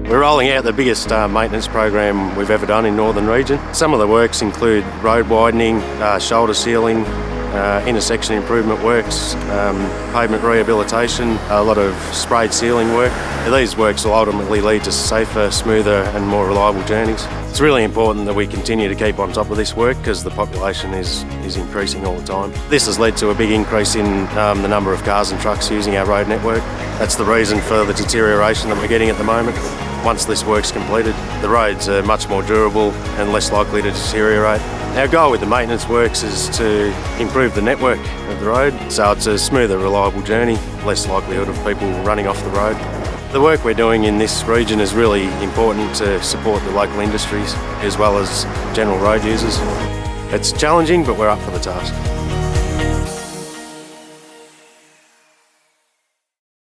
We're rolling out the biggest maintenance program we've ever done in Northern Region. Some of the works include road widening, shoulder sealing, intersection improvement works, pavement rehabilitation, a lot of sprayed sealing work. These works will ultimately lead to safer, smoother and more reliable journeys. It's really important that we continue to keep on top of this work because the population is increasing all the time. This has led to a big increase in the number of cars and trucks using our road network. That's the reason for the deterioration that we're getting at the moment. Once this work's completed, the roads are much more durable and less likely to deteriorate. Our goal with the maintenance works is to improve the network of the road, so it's a smoother, reliable journey, less likelihood of people running off the road. The work we're doing in this region is really important to support the local industries as well as general road users. It's challenging, but we're up for the task.